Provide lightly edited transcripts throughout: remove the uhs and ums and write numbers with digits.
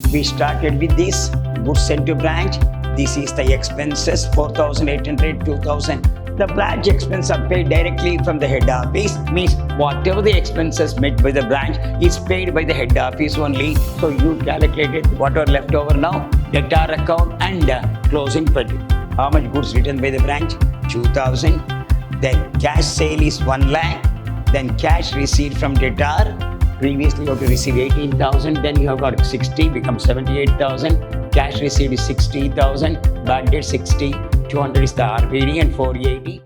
We started with this goods sent to branch. This is the expenses 4,800, 2,000. The branch expenses are paid directly from the head office, means whatever the expenses made by the branch is paid by the head office only. So you calculated whatever left over now, debtor account and closing petty. How much goods written by the branch? 2,000. Then cash sale is 1 lakh. Then cash received from debtor. Previously you have to receive 18,000, then you have got 60, becomes 78,000. Cash received is 60,000, bad debt 60, 200 is the RPD and 480.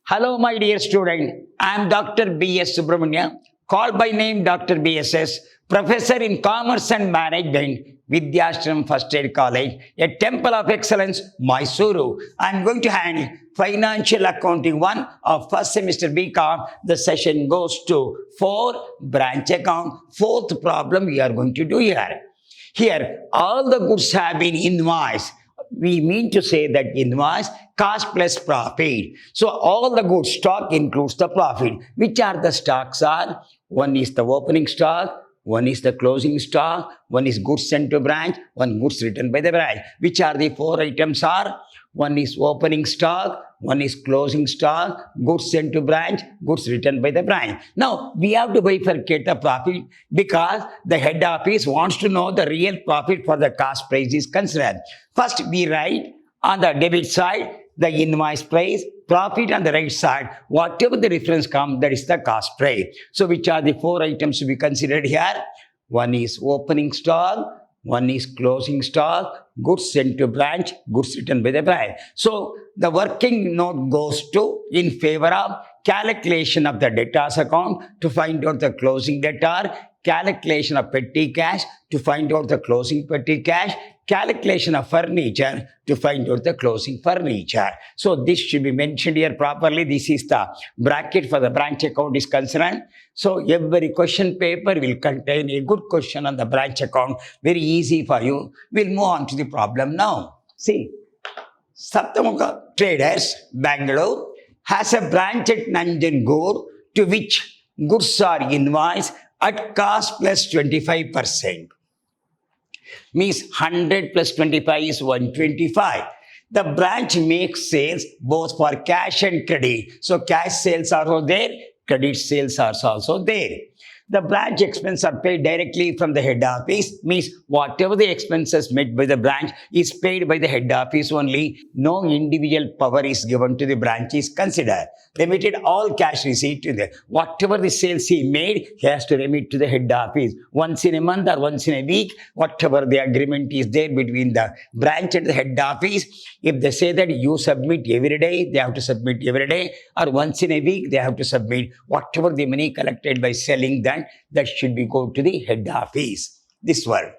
Hello my dear student, I am Dr. B.S. Subramania, called by name Dr. B.S.S., Professor in Commerce and Management, Vidyashram First Aid College, a Temple of Excellence, Mysuru. I am going to handle Financial Accounting 1 of first semester BCom. The session goes to 4 branch account. 4th problem we are going to do here. Here, all the goods have been invoiced. We mean to say that invoice, cost plus profit. So all the goods stock includes the profit. Which are the stocks are? One is the opening stock, one is the closing stock, one is goods sent to branch, one goods written by the branch. Which are the 4 items are? One is opening stock, one is closing stock, goods sent to branch, goods written by the branch. Now, we have to bifurcate the profit because the head office wants to know the real profit for the cost price is considered. First, we write on the debit side, the invoice price, profit on the right side, whatever the reference comes, that is the cost price. So, which are the 4 items to be considered here? One is opening stock, one is closing stock, goods sent to branch, goods written by the branch. So, the working note goes to in favor of calculation of the debtors account to find out the closing debtor, calculation of petty cash to find out the closing petty cash, calculation of furniture to find out the closing furniture. So this should be mentioned here properly. This is the bracket for the branch account is concerned. So every question paper will contain a good question on the branch account. Very easy for you. We'll move on to the problem now. See, Saptamuka Traders, Bangalore, has a branch at Nanjangud to which goods are invoiced at cost plus 25%. Means 100 plus 25 is 125. The branch makes sales both for cash and credit. So cash sales are also there, credit sales are also there. The branch expenses are paid directly from the head office, means whatever the expenses made by the branch is paid by the head office only. No individual power is given to the branch is considered. Remitted all cash receipt to the, whatever the sales he made, he has to remit to the head office. Once in a month or once in a week, whatever the agreement is there between the branch and the head office. If they say that you submit every day, they have to submit every day, or once in a week, they have to submit whatever the money collected by selling that should be go to the head office. This one.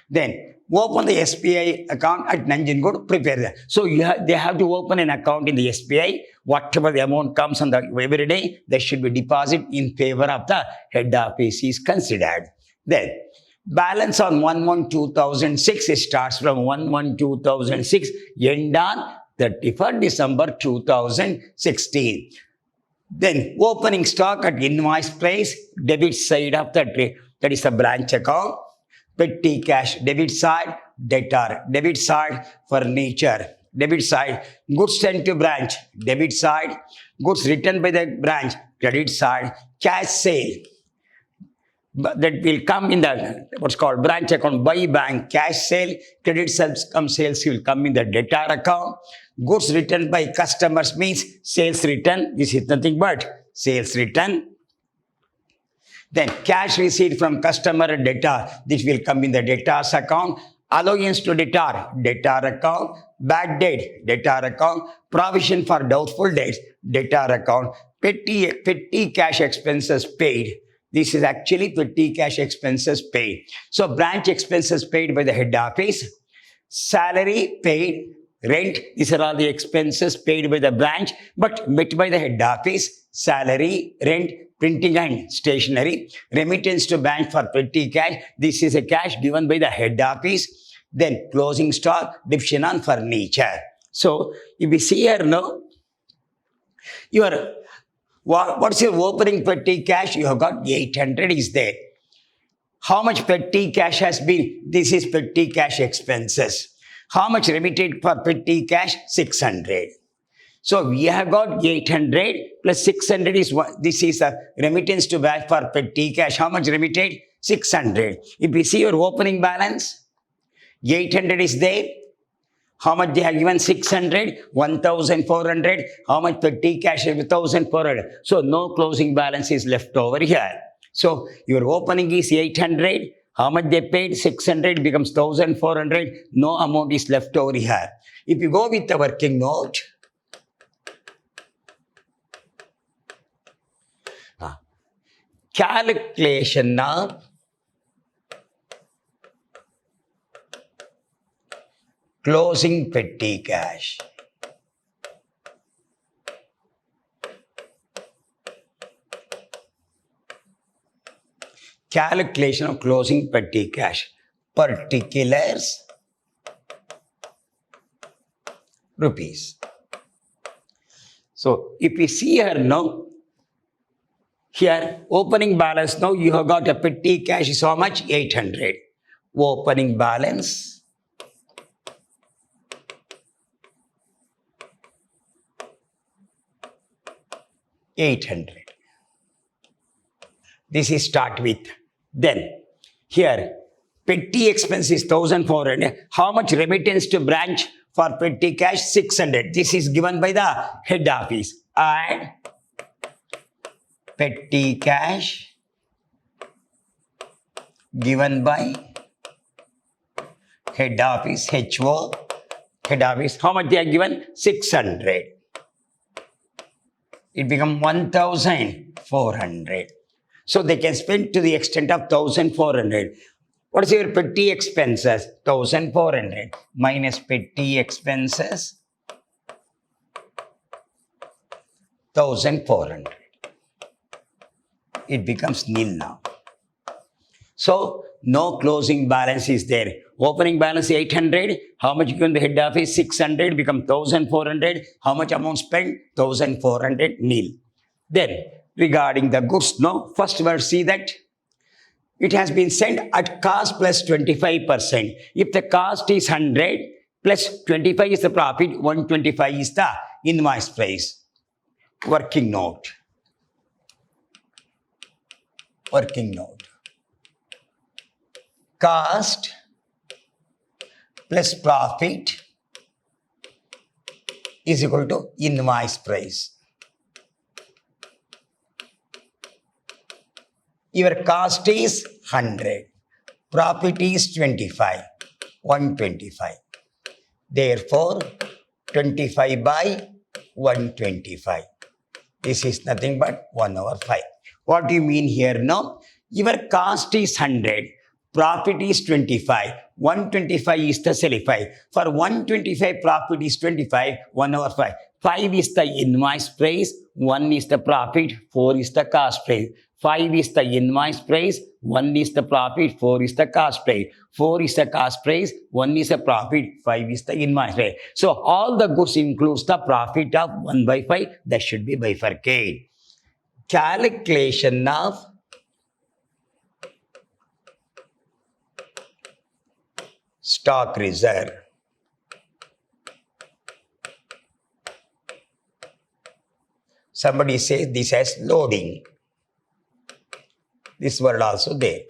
Then open the SBI account at Nanjangud, prepare that. So they have to open an account in the SBI. Whatever the amount comes on the every day, that should be deposited in favor of the head office is considered. Then balance on 1/1/2006 starts from 1/1/2006 end on 31st December 2016. Then opening stock at invoice price, debit side of the trade, that is the branch account. Petty cash, debit side, debtor, debit side, furniture, debit side, goods sent to branch, debit side, goods written by the branch, credit side, cash sale. That will come in the what's called branch account by bank, cash sale, credit sales will come in the debtor account. Goods written by customers means sales return. This is nothing but sales return. Then cash receipt from customer and debtor. This will come in the debtor's account. Allowance to debtor, debtor account. Bad debt, debtor account. Provision for doubtful debts, debtor account. Petty cash expenses paid. This is actually petty cash expenses paid. So branch expenses paid by the head office. Salary paid. Rent, these are all the expenses paid by the branch but met by the head office. Salary, rent, printing and stationery. Remittance to bank for petty cash. This is a cash given by the head office. Then closing stock, division on furniture. So if we see here now, your What's your opening petty cash? You have got 800 is there. How much petty cash has been? This is petty cash expenses. How much remitted for petty cash? 600. So we have got 800 plus 600 is what? This is a remittance to back for petty cash. How much remitted? 600. If we see your opening balance, 800 is there. How much they have given? 600, 1,400. How much petty cash is 1,400? So no closing balance is left over here. So your opening is 800. How much they paid? 600 becomes 1,400. No amount is left over here. If you go with the working note, calculation of closing petty cash. Calculation of closing petty cash. Particulars, rupees. So if we see here now, here opening balance now you have got a petty cash is how much? 800. Opening balance 800. This is start with. Then here petty expense is 1,400. How much remittance to branch for petty cash? 600. This is given by the head office. Add petty cash given by head office, HO, head office. How much they are given? 600. It becomes 1,400. So they can spend to the extent of 1,400. What is your petty expenses? 1,400 minus petty expenses 1,400. It becomes nil now. So no closing balance is there. Opening balance 800. How much given the head office? 600 become 1,400. How much amount spent? 1,400 nil. Then regarding the goods, no, first we'll see that it has been sent at cost plus 25%. If the cost is 100 plus 25 is the profit, 125 is the invoice price. Working note. Working note. Cost plus profit is equal to invoice price. Your cost is 100. Profit is 25. 125. Therefore, 25 by 125. This is nothing but 1/5. What do you mean here now? Your cost is 100. Profit is 25. 125 is the selling price. For 125, profit is 25. 1/5. 5 is the invoice price. 1 is the profit. 4 is the cost price. 5 is the invoice price, 1 is the profit, 4 is the cost price. 4 is the cost price, 1 is the profit, 5 is the invoice price. So all the goods includes the profit of 1/5, that should be bifurcated. Calculation of stock reserve. Somebody says this as loading. This word also there.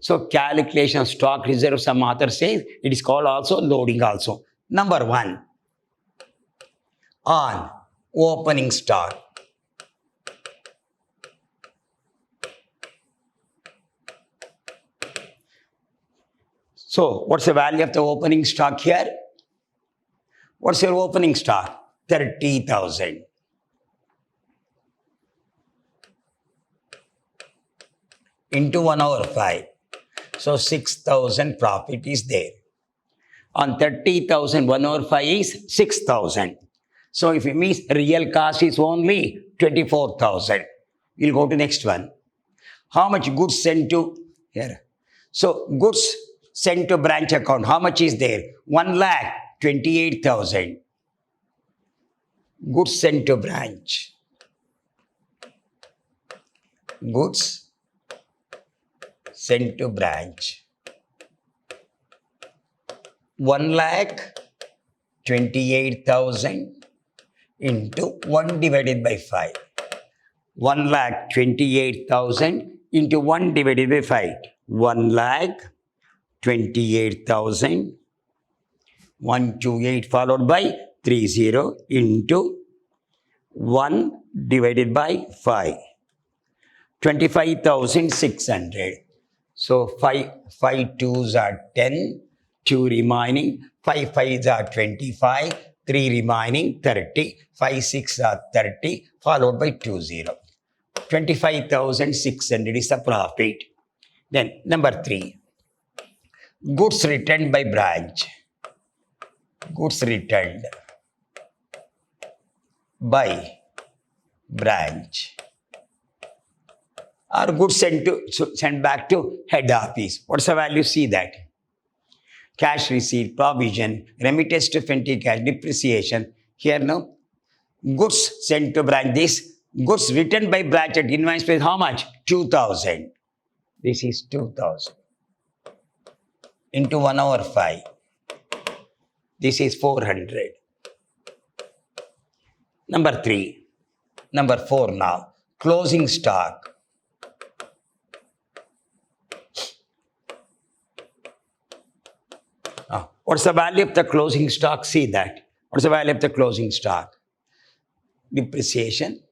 So calculation of stock reserve, some author says it is called also loading also. Number 1, on opening stock. So what's the value of the opening stock here? What's your opening stock? 30,000. Into 1/5. So 6,000 profit is there. On 30,000, 1/5 is 6,000. So if it means real cost is only 24,000. We'll go to next one. How much goods sent to here? So goods sent to branch account. How much is there? 1,28,000. Goods sent to branch. goods sent to branch. 1,28,000 into 1 divided by 5. 1,28,000 into 1 divided by 5. 1,28,000. 128 followed by 30 into 1 divided by 5. 25,600. So 5 2s are 10, 2 remaining, 5 5s are 25, 3 remaining 30, 5 6 are 30 followed by 20. 25,600 is the profit. Then number 3, goods returned by branch. Goods returned by branch or goods sent back to head office. What's the value? See that. Cash receipt, provision, remittance to petty cash, depreciation. Here now, goods sent to branch. This goods returned by branch at invoice price how much? 2,000. This is 2,000 into 1 over 5. This is 400. Number 3. Number 4 now. Closing stock. What's the value of the closing stock? See that. What's the value of the closing stock? Depreciation.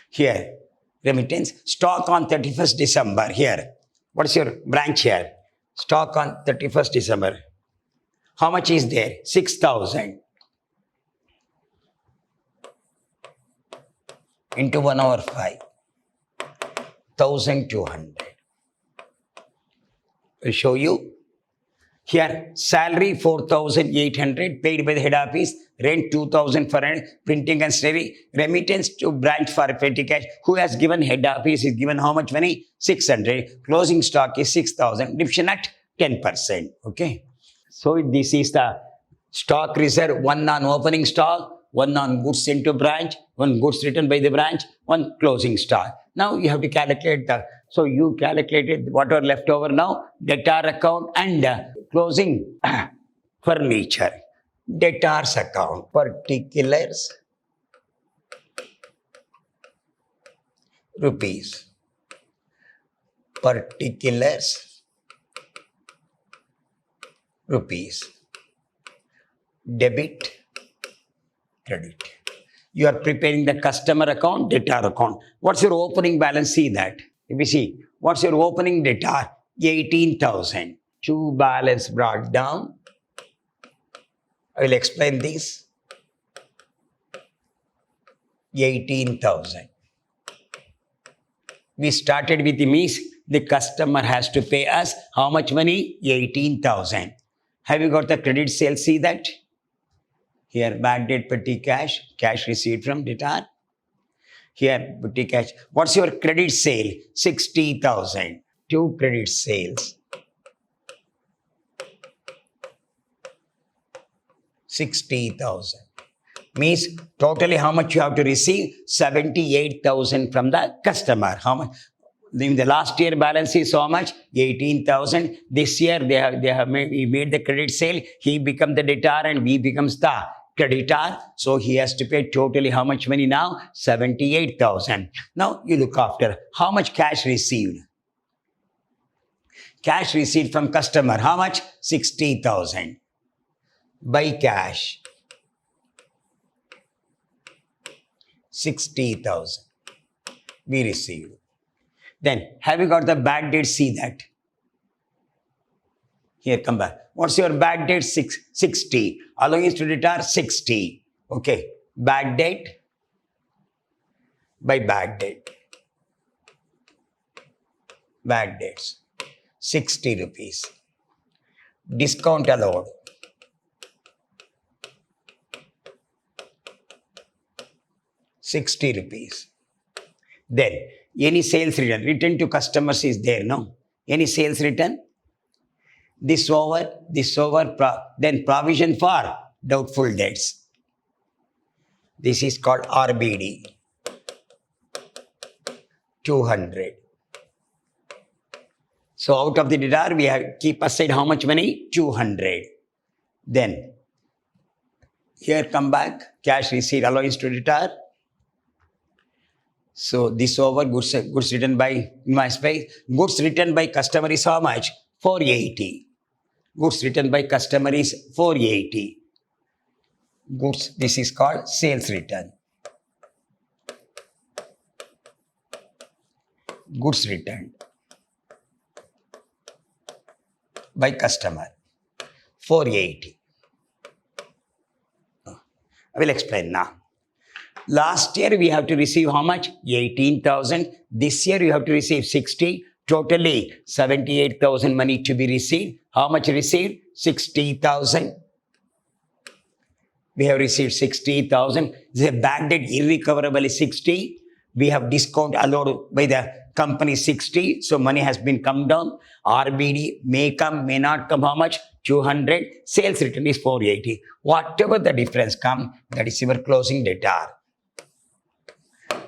Here, remittance. Stock on 31st December. Here. What's your branch here? Stock on 31st December. How much is there? 6,000. Into 1 over 5. 1,200. I'll show you. Here, salary 4,800 paid by the head office, rent 2,400, printing and stationery, remittance to branch for petty cash. Who has given head office is given how much money? 600. Closing stock is 6,000. Division at 10%. Okay. So this is the stock reserve. 1 on opening stock, 1 on goods sent to branch, 1 goods returned by the branch, 1 closing stock. Now you have to calculate the. So you calculated what are left over now, debtor account and closing furniture. Debtors account, particulars, rupees. Particulars, rupees. Debit, credit. You are preparing the customer account, debtor account. What's your opening balance? See that. If you see, what's your opening debtor? 18,000. To balance brought down. I will explain this. 18,000. We started with the means the customer has to pay us how much money? 18,000. Have you got the credit sale? See that? Here, bad debt, petty cash, cash received from debtor. Here, petty cash. What's your credit sale? 60,000. 2 credit sales. 60,000. Means totally how much you have to receive? 78,000 from the customer. How much? In the last year balance is how much? 18,000. This year we made the credit sale. He become the debtor and we becomes the creditor. So he has to pay totally how much money now? 78,000. Now you look after how much cash received. Cash received from customer. How much? 60,000. By cash. 60,000. We received. Then, have you got the bad date? See that. Here, come back. What's your bad date? 60. Allowance to debtor, 60. Okay. Bad date by bad date. Bad dates. 60 rupees. Discount allowed. 60 rupees. Then, any sales return to customers is there, no? Any sales return? This over, then provision for doubtful debts. This is called RBD. 200. So out of the debtor, we have keep aside how much money? 200. Then here come back, cash receipt allowance to debtor. So this over, goods written by invoice by, goods written by customer is how much? 480. Goods written by customer is 480. Goods, this is called sales return. Goods returned by customer, 480. I will explain now. Last year we have to receive how much? 18,000. This year you have to receive 60. Totally 78,000 money to be received. How much received? 60,000. We have received 60,000. The bad debt irrecoverable is 60. We have discount allowed by the company 60. So money has been come down. RBD may come, may not come. How much? 200. Sales return is 480. Whatever the difference come, that is your closing debtor.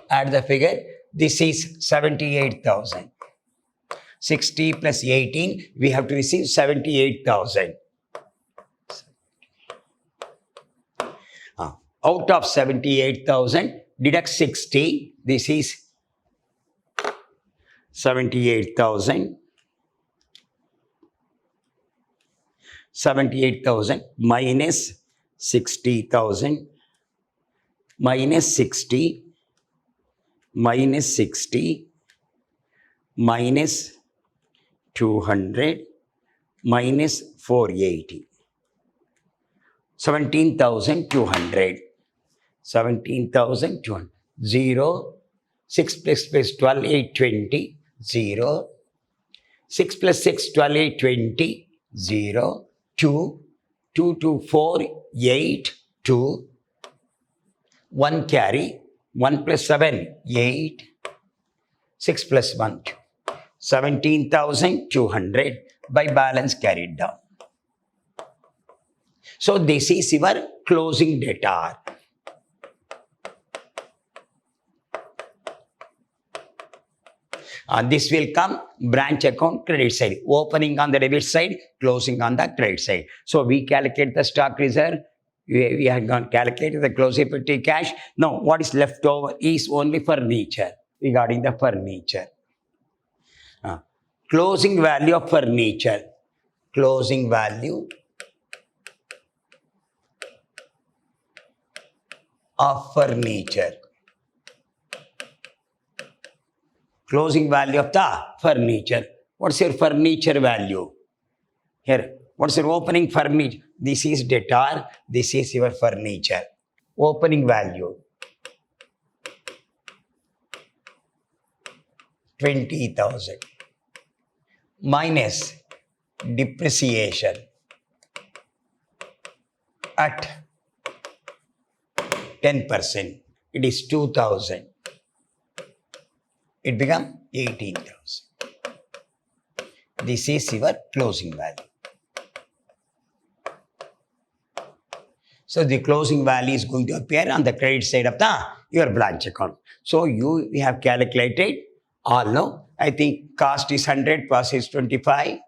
Add the figure. This is 78,000. 60 plus 18, we have to receive 78,000. Out of 78,000, deduct 60. This is 78,000. 78,000 minus 60,000 minus 60 minus 60 minus 200 minus 480. 17,200. 17,200. 0. 6 plus 12, 8, 20. 0. 6 plus 6, 12, 8, 20. 0. 2. 2 to 4, 8. 2. 1 carry. 1 plus 7, 8. 6 plus 1, 2. 17,200 by balance carried down. So this is your closing debtor. This will come branch account credit side. Opening on the debit side, closing on the credit side. So we calculate the stock reserve. We have gone calculated the closing petty cash. Now what is left over is only furniture. Regarding the furniture. Closing value of furniture. Closing value of furniture. Closing value of the furniture. What's your furniture value? Here, what's your opening furniture? This is debtor, this is your furniture. Opening value. 20,000. Minus depreciation at 10%. It is 2,000. It becomes 18,000. This is your closing value. So the closing value is going to appear on the credit side of your branch account. So we have calculated all now. I think cost is 100, cost is 25.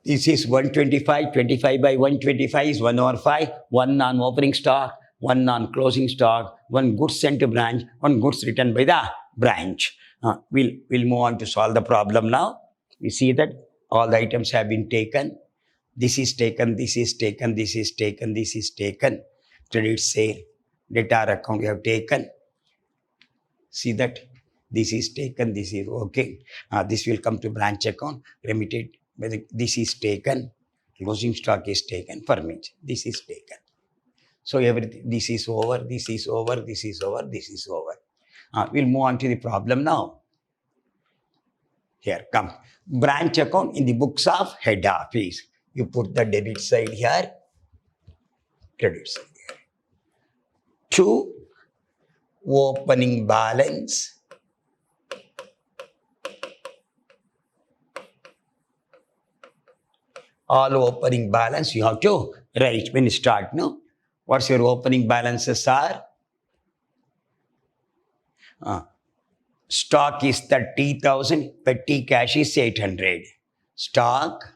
This is 125, 25 by 125 is 1 over 5, 1 on opening stock, 1 on closing stock, 1 goods sent to branch, 1 goods returned by the branch. We'll move on to solve the problem now. We see that all the items have been taken. This is taken, this is taken, this is taken, this is taken. Credit sale, debtor account you have taken. See that this is taken, this is okay. This will come to branch account, remitted. This is taken, closing stock is taken, furniture, this is taken. So everything, this is over, this is over, this is over, this is over. We'll move on to the problem now. Here, come. Branch account in the books of head office. You put the debit side here, credit side here. 2, opening balance. All opening balance you have to write when you start, no? What's your opening balances are? Stock is 30,000, petty cash is 800. Stock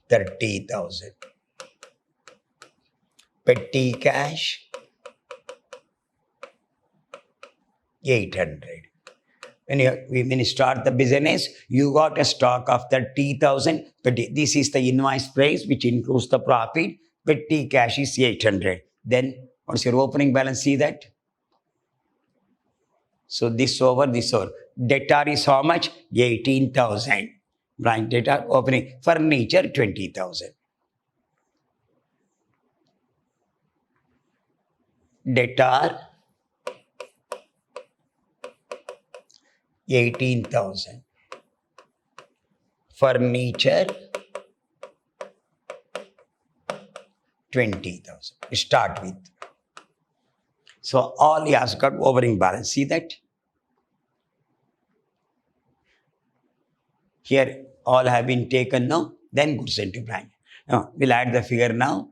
30,000. Petty cash 800. When you start the business, you got a stock of 30,000, but this is the invoice price which includes the profit. Petty cash is 800. Then what's your opening balance? See that? So this over, this over. Debtor is how much? 18,000. Branch debtor, opening. Furniture 20,000. Debtor 18,000. Furniture 20,000. Start with. So all he has got opening balance. See that? Here all have been taken now. Then goods sent to branch. Now we'll add the figure now.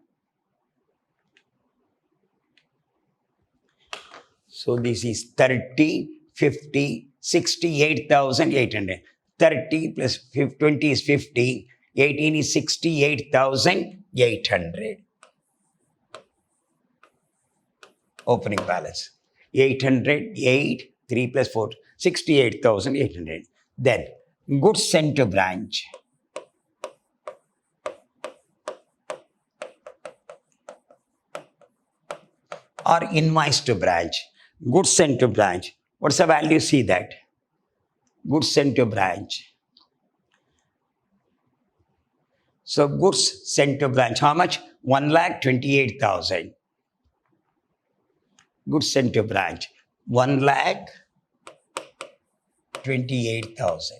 So this is 30, 50, 68,800. 30 plus 20 is 50. 18 is 68,800. Opening balance. 800, 8, 3 plus 4, 68,800. Then goods sent to branch. Or invoice to branch. Goods sent to branch. What's the value? See that. Goods sent to branch. So goods sent to branch. How much? 1,28,000. Goods sent to branch. 1,28,000.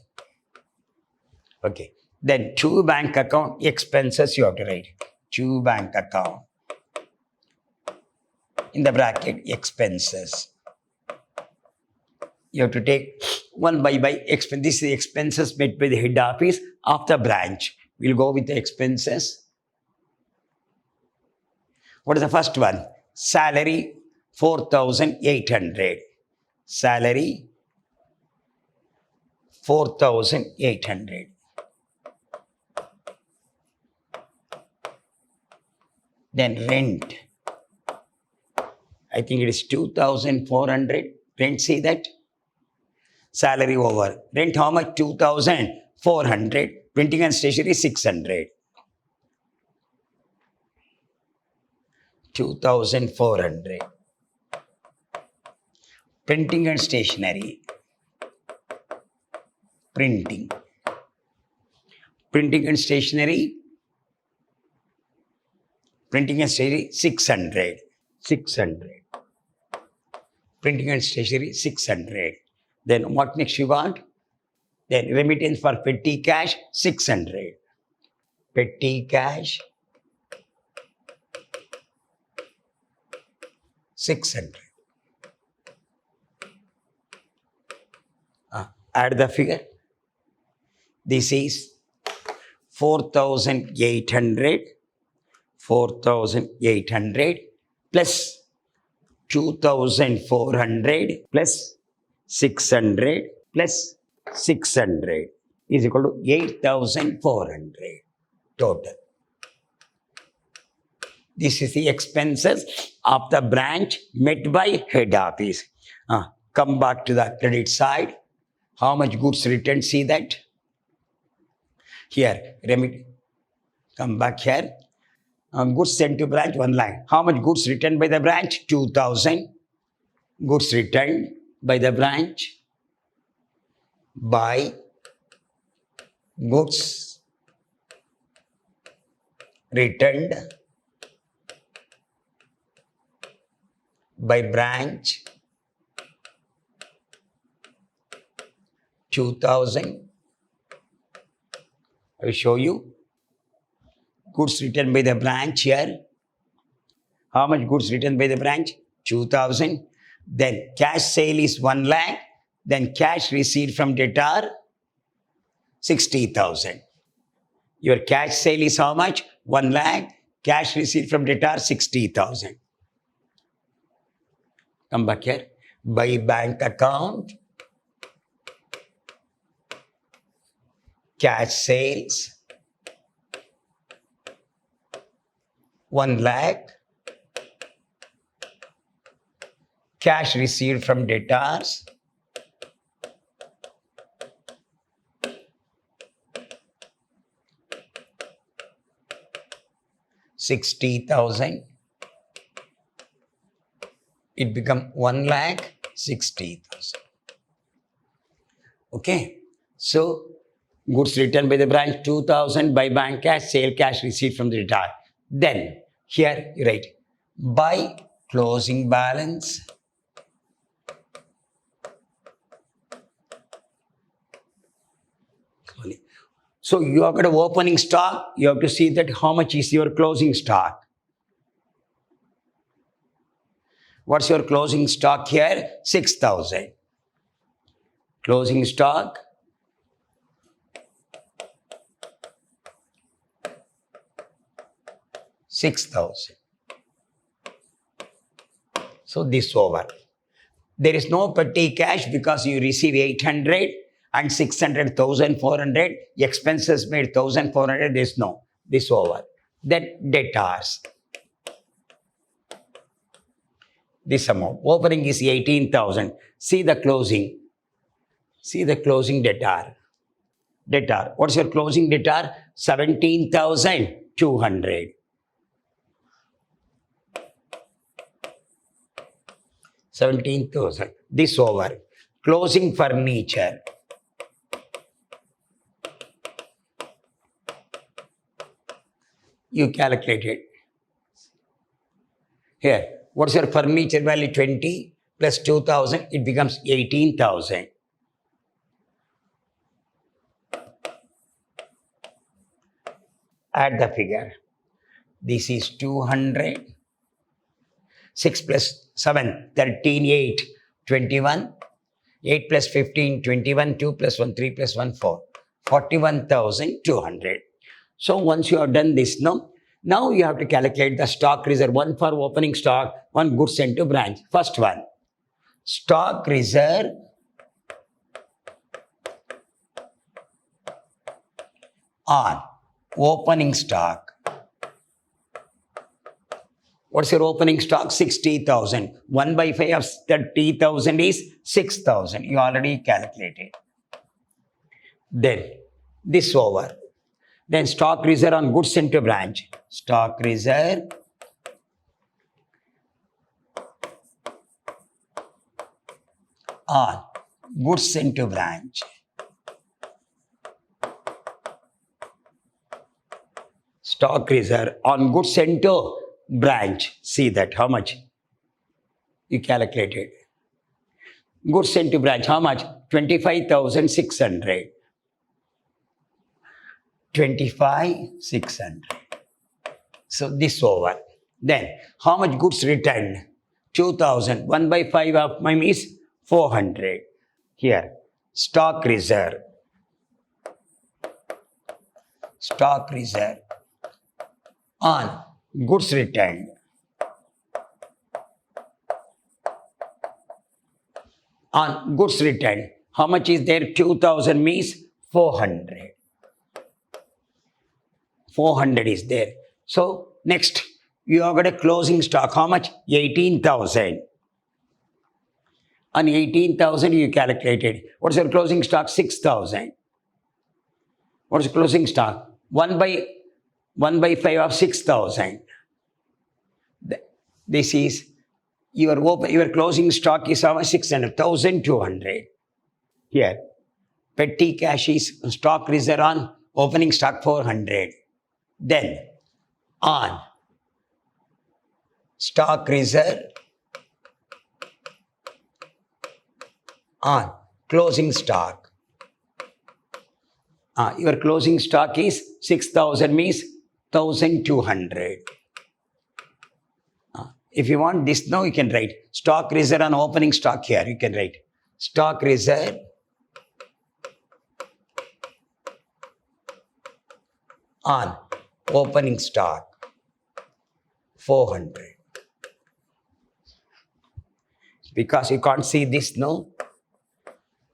Okay. Then to bank account expenses you have to write. To bank account. In the bracket expenses. You have to take one by expense. This is the expenses made by the head office of the branch. We'll go with the expenses. What is the first one? Salary 4,800. Salary 4,800. Then rent. I think it is 2,400. Rent, see that? Salary over. Rent how much? 2,400. Printing and stationery 600. 2,400. Printing and stationery. Printing. Printing and stationery. Printing and stationery 600. 600. Printing and stationery 600. Then what next you got? Then remittance for petty cash 600. Petty cash 600. Add the figure. This is 4,800. 4,800 plus 2,400 plus 600 plus 600 is equal to 8,400 total. This is the expenses of the branch met by head office. Come back to the credit side. How much goods returned? See that? Here, come back here. Goods sent to branch 1 lakh. How much goods returned by the branch? 2,000. Goods returned by the branch. By goods returned by branch 2,000. I will show you. Goods returned by the branch here. How much goods returned by the branch? 2,000. Then cash sale is 1 lakh. Then cash received from debtor 60,000. Your cash sale is how much? 1 lakh. Cash received from debtor 60,000. Come back here. By bank account, cash sales 1 lakh. Cash received from debtors 60,000. It become 1,60,000. Okay. So goods returned by the branch 2,000, by bank cash, sale cash received from the debtor. Then here you write by closing balance So you have got an opening stock, you have to see that how much is your closing stock. What's your closing stock here? 6,000. Closing stock. $6,000. So this over. There is no petty cash because you receive 800 and 600, 1,400. Expenses made 1,400. There is no. This over. Then debtors. This amount. Opening is 18,000. See the closing. See the closing debtor. Debtor. What's your closing debtor? 17,200. 17,000. This over. Closing furniture. You calculate it. Here. What's your furniture value? 20 plus 2,000. It becomes 18,000. Add the figure. This is 200. 6 plus 7, 13, 8, 21. 8 plus 15, 21. 2 plus 1, 3 plus 1, 4. 41,200. So once you have done this, now you have to calculate the stock reserve. One for opening stock, one goods sent to branch. First one, stock reserve on opening stock. What's your opening stock? 60,000. 1 by 5 of 30,000 is 6,000. You already calculated. Then this over. Then stock reserve on goods sent to branch. Stock reserve on goods sent to branch. Stock reserve on goods sent to branch. See that, how much? You calculated. Goods sent to branch, how much? 25,600. 25,600. So this over. Then, how much goods returned? 2,000. 1 by 5 of mine is 400. Here, stock reserve. Stock reserve on goods returned. On goods returned, how much is there? 2,000 means 400. 400 is there. So next, you have got a closing stock. How much? 18,000. On 18,000 you calculated. What's your closing stock? 6,000. What's closing stock? 1 by 5 of 6,000. This is your closing stock is how much? 600. 1,200. Here, petty cash is stock reserve on opening stock 400. Then on stock reserve on closing stock. Your closing stock is 6,000 means 1,200. If you want this now, you can write stock reserve on opening stock here. You can write stock reserve on opening stock. 400. Because you can't see this, no?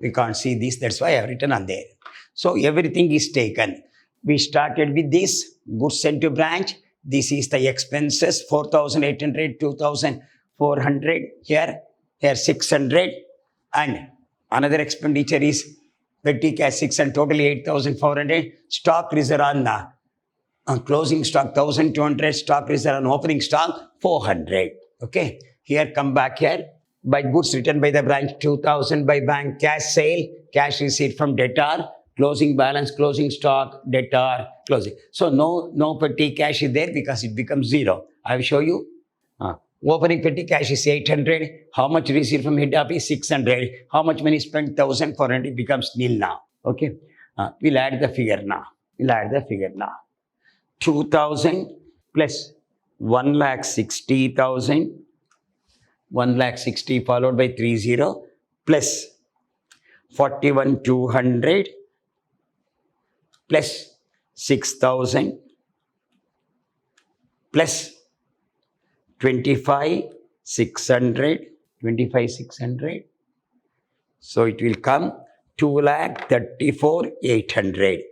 We can't see this, that's why I have written on there. So everything is taken. We started with this, goods sent to branch. This is the expenses, 4,800, 2,400, here 600. And another expenditure is petty cash 600, totally 8,400. Stock reserve on closing stock 1,200, stock reserve on opening stock 400. Okay, here come back here. By goods written by the branch 2,000, by bank cash sale, cash receipt from debtor, closing balance, closing stock, debtor, closing. So no petty cash is there because it becomes 0. I will show you. Opening petty cash is 800. How much received from head office? 600. How much money spent? 1,400. It becomes nil now. Okay. We'll add the figure now. 2,000 plus 1,60,000. 1,60,000 followed by 30 plus 41,200 plus 6,000 plus 25,600. So it will come 2,34,800.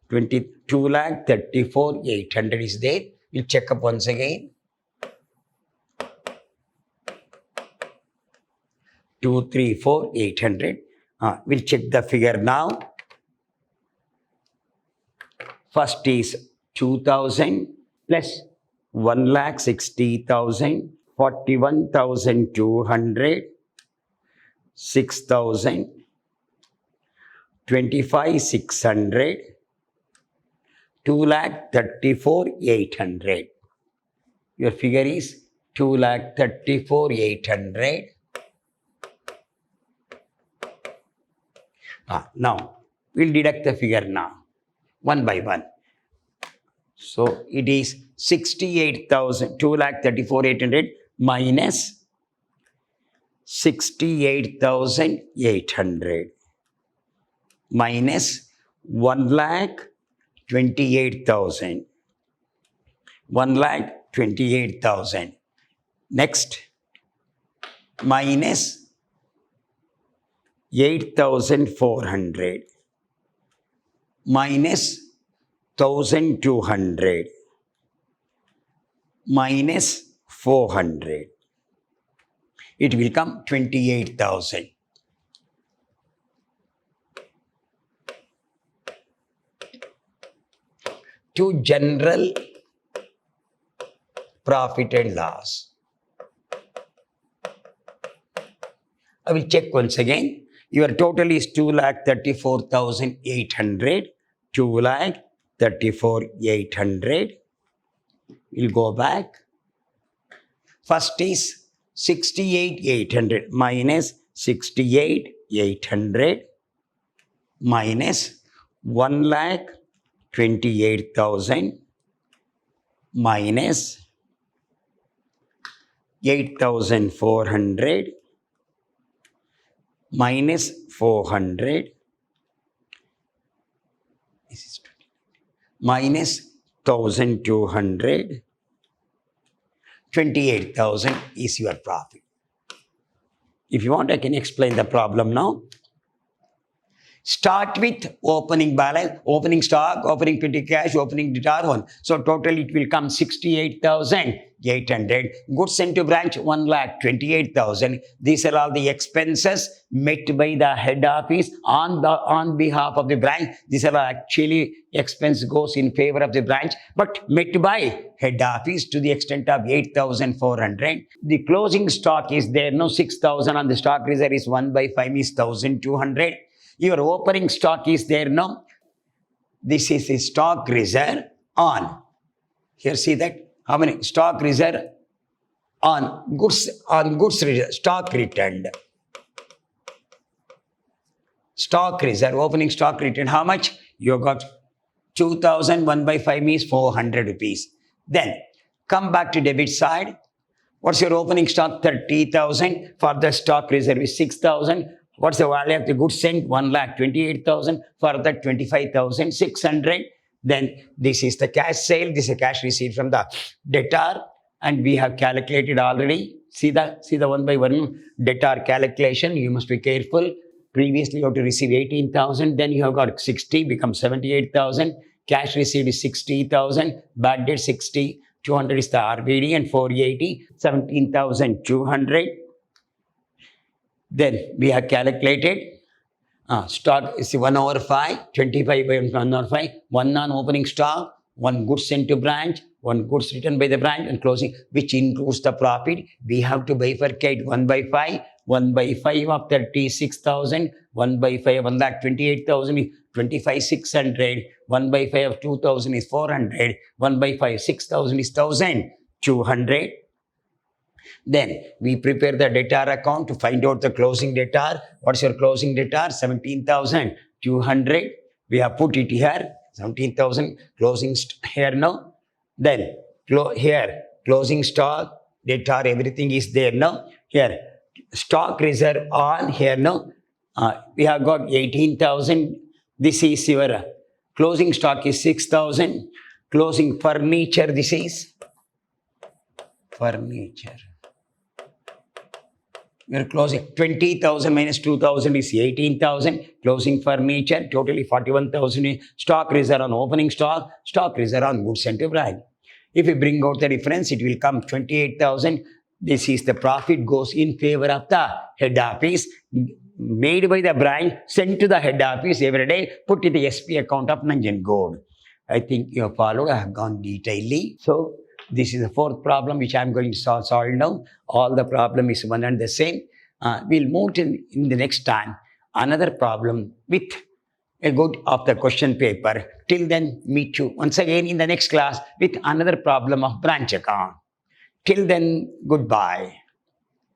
2,34,800 is there. We'll check up once again. 2,34,800. We'll check the figure now. First is 2,000 plus 1,60,000, 41,200, 6,000, 25,600, 2,34,800. Your figure is 2,34,800. Now, we'll deduct the figure now, one by one. So, it is 68,000, 2,34,800 minus 68,800 minus 1,28,000. 1,28,000. Next, minus 8,400 minus 1,200 minus 400. It will come 28,000. To general profit and loss. I will check once again. Your total is 2,34,800. 2,34,800. We'll go back. First is 68,800 minus 68,800 minus 1,28,000 minus 8,400 minus 400 minus 1,200, 28,000 is your profit. If you want, I can explain the problem now. Start with opening balance, opening stock, opening petty cash, opening debtor one. So total it will come 68,800. Goods sent to branch 1,28,000. These are all the expenses met by the head office on behalf of the branch. These are actually expense goes in favor of the branch, but met by head office to the extent of 8,400. The closing stock is there, no 6,000 on the stock reserve is 1 by 5 is 1,200. Your opening stock is there, no? This is the stock reserve on. Here see that how many stock reserve on goods reserve, stock returned. Stock reserve, opening stock returned. How much? You got 2,000, 1 by 5 means 400 rupees. Then come back to debit side. What's your opening stock? 30,000. For the stock reserve is 6,000. What's the value of the goods sent? 1,28,000. For that 25,600. Then this is the cash sale. This is a cash receipt from the debtor, and we have calculated already. See the one by one debtor calculation. You must be careful. Previously, you have to receive 18,000. Then you have got 60, becomes 78,000. Cash received is 60,000. Bad debt 60. 200 is the RVD and 480. 17,200. Then we have calculated. Stock is 1 over 5, 25 by 1 over 5, 1 non-opening stock, 1 goods sent to branch, 1 goods returned by the branch and closing, which includes the profit. We have to bifurcate 1 by 5, 1 by 5 of 36,000, 1 by 5 of 1,28,000 is 25,600, 1 by 5 of 2,000 is 400, 1 by 5 6,000 is 1,200. Then we prepare the debtor account to find out the closing debtor. What's your closing debtor? 17,200. We have put it here. 17,000 closing here now. Then here closing stock, debtor, everything is there now. Here stock reserve on here now. We have got 18,000. This is your closing stock is 6,000. Closing furniture, this is furniture. We are closing 20,000 minus 2,000 is 18,000. Closing furniture, totally 41,000. Stock reserve on opening stock reserve on goods sent to branch. If we bring out the difference, it will come 28,000. This is the profit goes in favor of the head office, made by the branch, sent to the head office every day, put in the SP account of Nanjan Gold. I think you have followed. I have gone detailedly. So this is the fourth problem which I am going to solve now. All the problem is one and the same. We'll move to in the next time another problem with a good of the question paper. Till then, meet you once again in the next class with another problem of branch account. Till then, goodbye.